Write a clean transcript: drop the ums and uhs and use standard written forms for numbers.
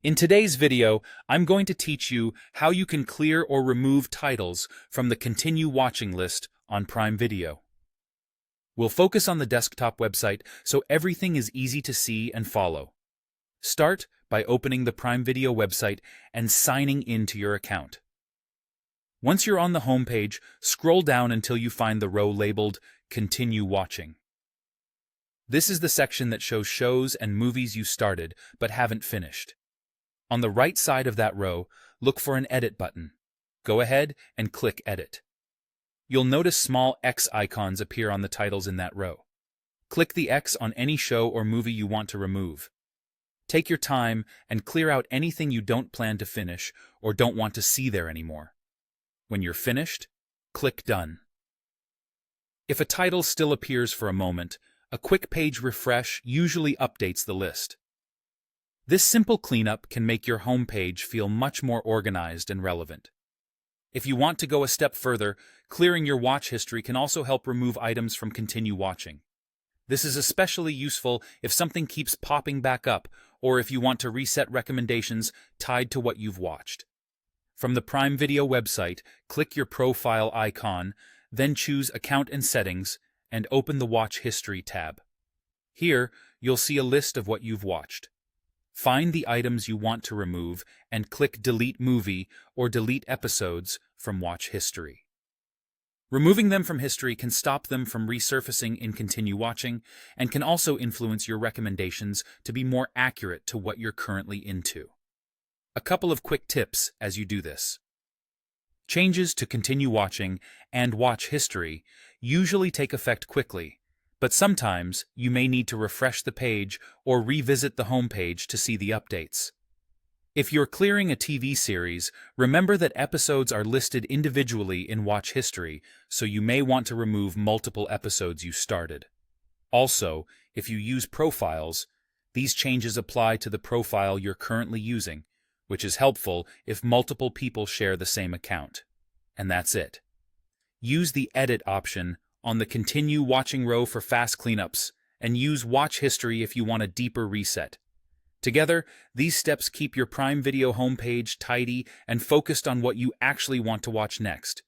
In today's video, I'm going to teach you how you can clear or remove titles from the Continue Watching list on Prime Video. We'll focus on the desktop website so everything is easy to see and follow. Start by opening the Prime Video website and signing into your account. Once you're on the home page, scroll down until you find the row labeled Continue Watching. This is the section that shows shows and movies you started but haven't finished. On the right side of that row, look for an Edit button. Go ahead and click Edit. You'll notice small X icons appear on the titles in that row. Click the X on any show or movie you want to remove. Take your time and clear out anything you don't plan to finish or don't want to see there anymore. When you're finished, click Done. If a title still appears for a moment, a quick page refresh usually updates the list. This simple cleanup can make your home page feel much more organized and relevant. If you want to go a step further, clearing your watch history can also help remove items from Continue Watching. This is especially useful if something keeps popping back up or if you want to reset recommendations tied to what you've watched. From the Prime Video website, click your profile icon, then choose Account and Settings, and open the Watch History tab. Here, you'll see a list of what you've watched. Find the items you want to remove and click Delete Movie or Delete Episodes from Watch History. Removing them from history can stop them from resurfacing in Continue Watching and can also influence your recommendations to be more accurate to what you're currently into. A couple of quick tips as you do this. Changes to Continue Watching and Watch History usually take effect quickly, but sometimes you may need to refresh the page or revisit the home page to see the updates. If you're clearing a TV series, remember that episodes are listed individually in Watch History, so you may want to remove multiple episodes you started. Also, if you use profiles, these changes apply to the profile you're currently using, which is helpful if multiple people share the same account. And that's it. Use the Edit option on the Continue Watching row for fast cleanups, and use Watch History if you want a deeper reset. Together, these steps keep your Prime Video homepage tidy and focused on what you actually want to watch next.